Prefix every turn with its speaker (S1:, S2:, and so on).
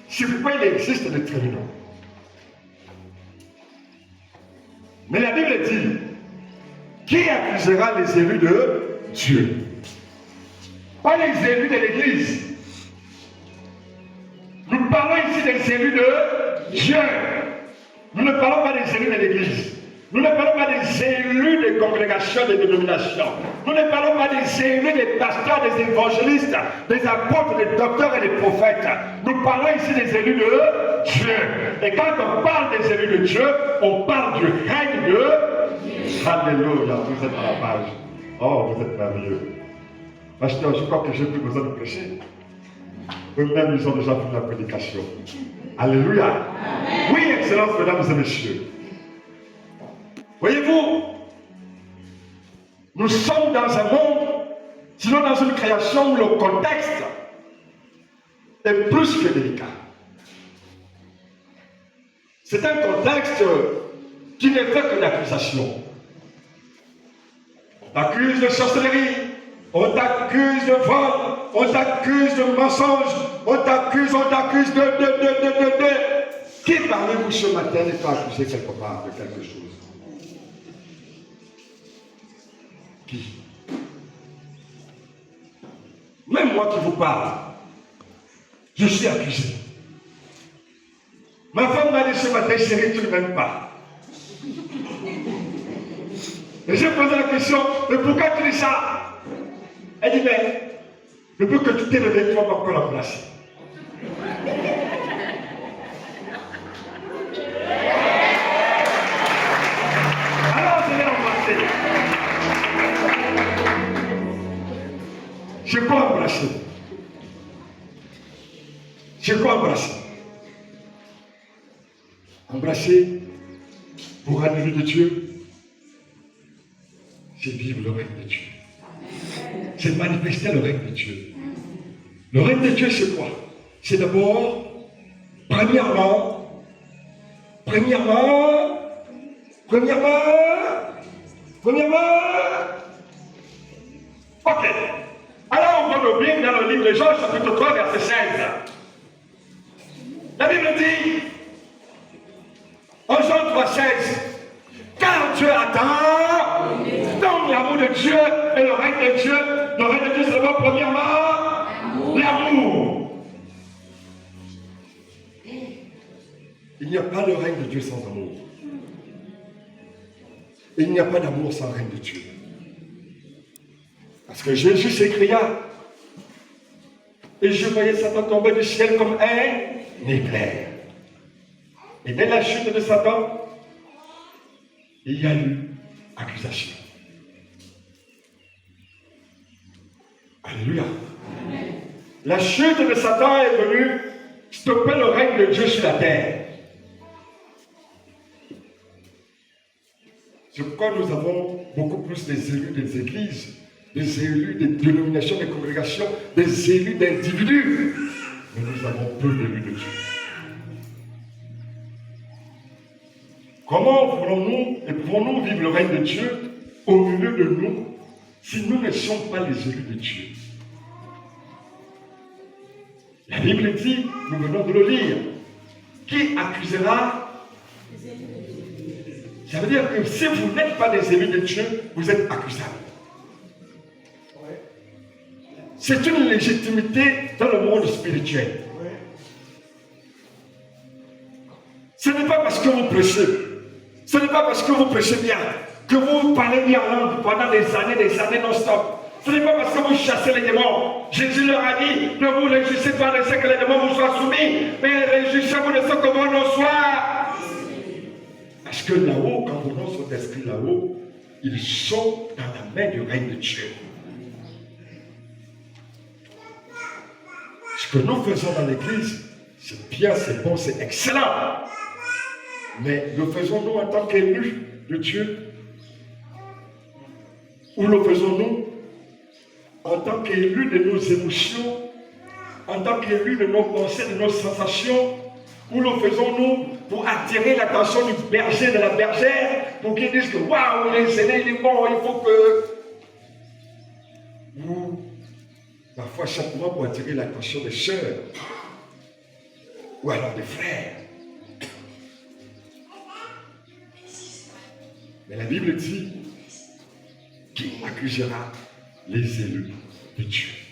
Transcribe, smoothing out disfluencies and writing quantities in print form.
S1: C'est pourquoi il existe des tribunaux. Mais la Bible dit, qui accusera les élus de Dieu? Pas les élus de l'Église. Nous parlons ici des élus de Dieu. Nous ne parlons pas des élus de l'Église. Nous ne parlons pas des élus des congrégations, des dénominations. Nous ne parlons pas des élus des pasteurs, des évangélistes, des apôtres, des docteurs et des prophètes. Nous parlons ici des élus de Dieu. Et quand on parle des élus de Dieu, on parle du règne de... Alléluia, vous êtes à la page. Oh, vous êtes merveilleux. Pasteur, je crois que j'ai plus besoin de prêcher. Eux-mêmes, ils ont déjà fait la prédication. Alléluia. Amen. Oui, Excellence, mesdames et messieurs. Voyez-vous, nous sommes dans un monde, sinon dans une création où le contexte est plus que délicat. C'est un contexte qui n'est fait que d'accusations. On t'accuse de sorcellerie, on t'accuse de vol, on t'accuse de mensonge, on t'accuse de... Qui parmi vous ce matin n'est pas accusé quelque part de quelque chose? Qui? Même moi qui vous parle, je suis accusé. Ma femme m'a dit ce matin, chérie, tu ne m'aimes pas. Et j'ai posé la question, mais pourquoi tu dis ça? Elle dit, mais depuis que tu t'es levé, tu vas encore la placer. Alors je l'ai embrassé. Je peux embrasser. Je peux embrasser. Embrasser pour admirer de Dieu, c'est vivre le règne de Dieu. C'est manifester le règne de Dieu. Le règne de Dieu, c'est quoi? C'est d'abord, premièrement, ok. Alors on va nous Bible dans le livre de Jean, chapitre 3, verset 16. La Bible dit, en Jean 3, 16, car Dieu attend donc l'amour de Dieu et le règne de Dieu. Le règne de Dieu, c'est d'abord premièrement l'amour. Il n'y a pas de règne de Dieu sans amour. Il n'y a pas d'amour sans règne de Dieu. Parce que Jésus s'écria, et je voyais Satan tomber du ciel comme un éclair. Et dès la chute de Satan, il y a eu accusation. Alléluia. Amen. La chute de Satan est venue stopper le règne de Dieu sur la terre. C'est pourquoi nous avons beaucoup plus des élus des églises, des élus des dénominations, des congrégations, des élus d'individus. Mais nous avons peu d'élus de Dieu. Comment voulons-nous et pouvons-nous vivre le règne de Dieu au milieu de nous si nous ne sommes pas les élus de Dieu? La Bible dit, nous venons de le lire, qui accusera? Ça veut dire que si vous n'êtes pas des élus de Dieu, vous êtes accusables. C'est une légitimité dans le monde spirituel. Ce n'est pas parce que vous prêchez, ce n'est pas parce que vous prêchez bien, que vous parlez bien en langue pendant des années non-stop. Ce n'est pas parce que vous chassez les démons. Jésus leur a dit, ne vous réjouissez pas de ce que les démons vous soient soumis, mais réjouissez-vous de ce que vos noms soient. Parce que là-haut, quand vos noms sont inscrits là-haut, ils sont dans la main du règne de Dieu. Ce que nous faisons dans l'église, c'est bien, c'est bon, c'est excellent. Mais le faisons-nous en tant qu'élus de Dieu? Ou le faisons-nous en tant qu'élus de nos émotions, en tant qu'élus de nos pensées, de nos sensations? Ou le faisons-nous pour attirer l'attention du berger, de la bergère, pour qu'ils disent que waouh, les aînés, il est bon, il faut que... Ou parfois simplement pour attirer l'attention des sœurs. ou alors des frères. Mais la Bible dit, qui accusera les élus de Dieu?